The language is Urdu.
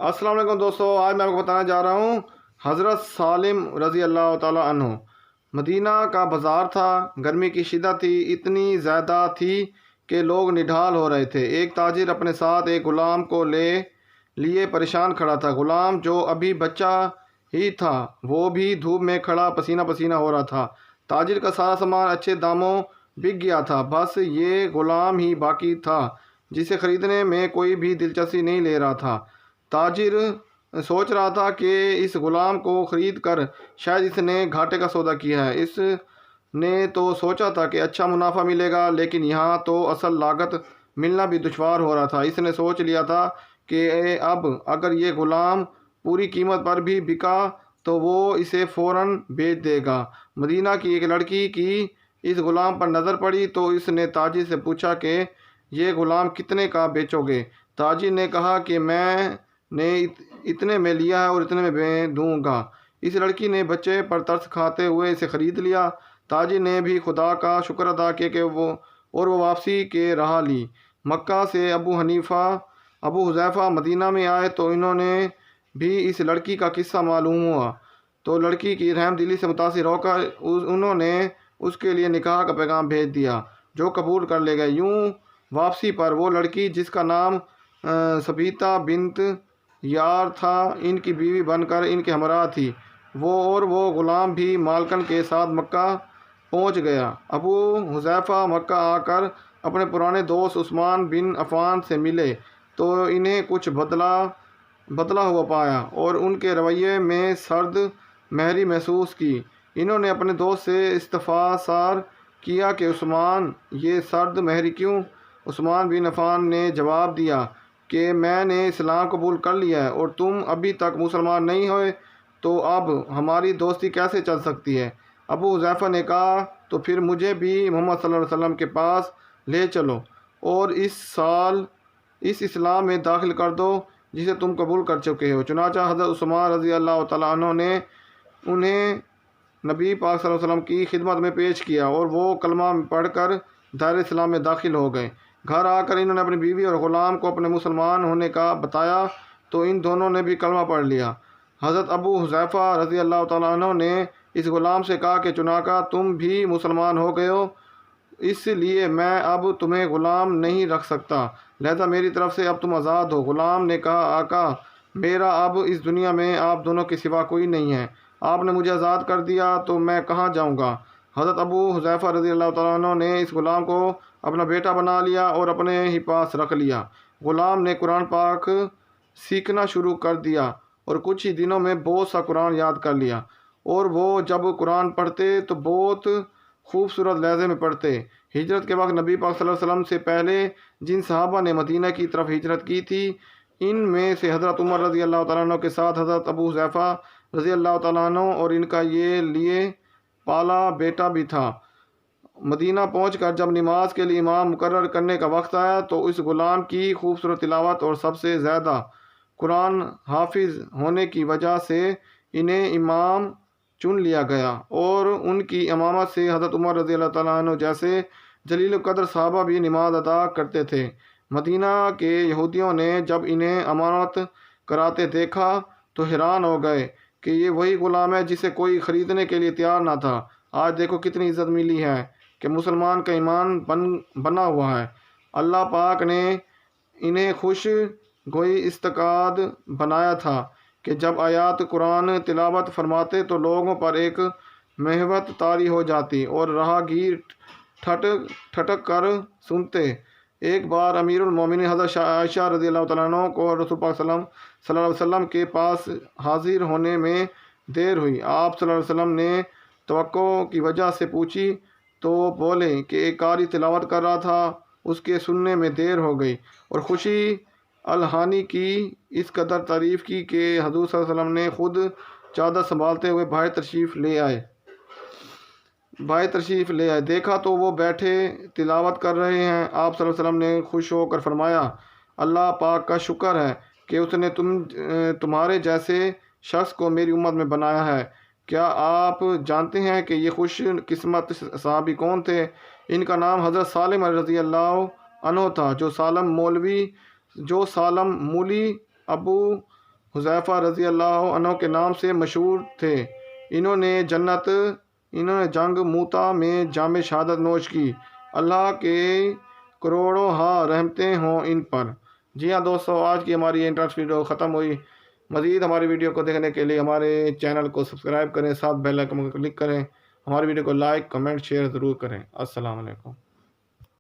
السلام علیکم دوستو، آج میں آپ کو بتانا جا رہا ہوں حضرت سالم رضی اللہ تعالیٰ عنہ۔ مدینہ کا بازار تھا، گرمی کی شدت تھی، اتنی زیادہ تھی کہ لوگ نڈھال ہو رہے تھے۔ ایک تاجر اپنے ساتھ ایک غلام کو لیے پریشان کھڑا تھا۔ غلام جو ابھی بچہ ہی تھا وہ بھی دھوپ میں کھڑا پسینہ پسینہ ہو رہا تھا۔ تاجر کا سارا سامان اچھے داموں بک گیا تھا، بس یہ غلام ہی باقی تھا جسے خریدنے میں کوئی بھی دلچسپی نہیں لے رہا تھا۔ تاجر سوچ رہا تھا کہ اس غلام کو خرید کر شاید اس نے گھاٹے کا سودا کیا ہے۔ اس نے تو سوچا تھا کہ اچھا منافع ملے گا، لیکن یہاں تو اصل لاگت ملنا بھی دشوار ہو رہا تھا۔ اس نے سوچ لیا تھا کہ اب اگر یہ غلام پوری قیمت پر بھی بکا تو وہ اسے فوراً بیچ دے گا۔ مدینہ کی ایک لڑکی کی اس غلام پر نظر پڑی تو اس نے تاجر سے پوچھا کہ یہ غلام کتنے کا بیچو گے؟ تاجر نے کہا کہ میں نے اتنے میں لیا ہے اور اتنے میں دوں گا۔ اس لڑکی نے بچے پر ترس کھاتے ہوئے اسے خرید لیا۔ تاجر نے بھی خدا کا شکر ادا کیا کہ وہ واپسی کے راہ لی۔ مکہ سے ابو حذیفہ مدینہ میں آئے تو انہوں نے بھی اس لڑکی کا قصہ معلوم ہوا تو لڑکی کی رحم دلی سے متاثر ہو کر انہوں نے اس کے لیے نکاح کا پیغام بھیج دیا جو قبول کر لے گئے۔ یوں واپسی پر وہ لڑکی جس کا نام سبیتا بنت یار تھا ان کی بیوی بن کر ان کے ہمراہ تھی۔ وہ غلام بھی مالکن کے ساتھ مکہ پہنچ گیا۔ ابو حذیفہ مکہ آ کر اپنے پرانے دوست عثمان بن عفان سے ملے تو انہیں کچھ بدلا ہوا پایا اور ان کے رویے میں سرد مہری محسوس کی۔ انہوں نے اپنے دوست سے استفسار کیا کہ عثمان یہ سرد مہری کیوں؟ عثمان بن عفان نے جواب دیا کہ میں نے اسلام قبول کر لیا ہے اور تم ابھی تک مسلمان نہیں ہوئے، تو اب ہماری دوستی کیسے چل سکتی ہے؟ ابو حذیفہ نے کہا تو پھر مجھے بھی محمد صلی اللہ علیہ وسلم کے پاس لے چلو اور اس اسلام میں داخل کر دو جسے تم قبول کر چکے ہو۔ چنانچہ حضرت عثمان رضی اللہ تعالیٰ عنہ نے انہیں نبی پاک صلی اللہ علیہ وسلم کی خدمت میں پیش کیا اور وہ کلمہ پڑھ کر دائرہ اسلام میں داخل ہو گئے۔ گھر آ کر انہوں نے اپنی بیوی اور غلام کو اپنے مسلمان ہونے کا بتایا تو ان دونوں نے بھی کلمہ پڑھ لیا۔ حضرت ابو حذیفہ رضی اللہ تعالیٰ عنہ نے اس غلام سے کہا کہ چنانچہ تم بھی مسلمان ہو گئے ہو، اس لیے میں اب تمہیں غلام نہیں رکھ سکتا، لہذا میری طرف سے اب تم آزاد ہو۔ غلام نے کہا آقا میرا اب اس دنیا میں آپ دونوں کے سوا کوئی نہیں ہے، آپ نے مجھے آزاد کر دیا تو میں کہاں جاؤں گا؟ حضرت ابو حذیفہ رضی اللہ تعالیٰ عنہ نے اس غلام کو اپنا بیٹا بنا لیا اور اپنے ہی پاس رکھ لیا۔ غلام نے قرآن پاک سیکھنا شروع کر دیا اور کچھ ہی دنوں میں بہت سا قرآن یاد کر لیا، اور وہ جب قرآن پڑھتے تو بہت خوبصورت لہجے میں پڑھتے۔ ہجرت کے وقت نبی پاک صلی اللہ علیہ وسلم سے پہلے جن صحابہ نے مدینہ کی طرف ہجرت کی تھی ان میں سے حضرت عمر رضی اللہ تعالیٰ عنہ کے ساتھ حضرت ابو حذیفہ رضی اللہ تعالیٰ عنہ اور ان کا یہ لیے پالا بیٹا بھی تھا۔ مدینہ پہنچ کر جب نماز کے لیے امام مقرر کرنے کا وقت آیا تو اس غلام کی خوبصورت تلاوت اور سب سے زیادہ قرآن حافظ ہونے کی وجہ سے انہیں امام چن لیا گیا اور ان کی امامت سے حضرت عمر رضی اللہ تعالیٰ عنہ جیسے جلیل القدر صحابہ بھی نماز ادا کرتے تھے۔ مدینہ کے یہودیوں نے جب انہیں امانت کراتے دیکھا تو حیران ہو گئے کہ یہ وہی غلام ہے جسے کوئی خریدنے کے لیے تیار نہ تھا۔ آج دیکھو کتنی عزت ملی ہے کہ مسلمان کا ایمان بنا ہوا ہے۔ اللہ پاک نے انہیں خوش گوئی استعداد بنایا تھا کہ جب آیات قرآن تلاوت فرماتے تو لوگوں پر ایک محبت طاری ہو جاتی اور راہگیر ٹھٹک کر سنتے۔ ایک بار امیر المومنین حضرت عائشہ رضی اللہ تعالیٰ عنہ کو رسول پاک صلی اللہ علیہ وسلم کے پاس حاضر ہونے میں دیر ہوئی۔ آپ صلی اللہ علیہ وسلم نے توقع کی وجہ سے پوچھی تو بولے کہ ایک قاری تلاوت کر رہا تھا، اس کے سننے میں دیر ہو گئی، اور خوشی الہانی کی اس قدر تعریف کی کہ حضور صلی اللہ علیہ وسلم نے خود چادر سنبھالتے ہوئے باہر تشریف لے آئے۔ دیکھا تو وہ بیٹھے تلاوت کر رہے ہیں۔ آپ صلی اللہ علیہ وسلم نے خوش ہو کر فرمایا اللہ پاک کا شکر ہے کہ اس نے تمہارے جیسے شخص کو میری امت میں بنایا ہے۔ کیا آپ جانتے ہیں کہ یہ خوش قسمت صحابی کون تھے؟ ان کا نام حضرت سالم رضی اللہ عنہ تھا جو سالم مولی ابو حذیفہ رضی اللہ عنہ کے نام سے مشہور تھے۔ انہوں نے جنگ موتا میں جام شہادت نوش کی۔ اللہ کے کروڑوں رحمتیں ہوں ان پر۔ جی ہاں دوستو، آج کی ہماری انٹرسٹ ویڈیو ختم ہوئی۔ مزید ہماری ویڈیو کو دیکھنے کے لیے ہمارے چینل کو سبسکرائب کریں، ساتھ بیل آئیکن کو کلک کریں، ہماری ویڈیو کو لائک، کمنٹ، شیئر ضرور کریں۔ السلام علیکم۔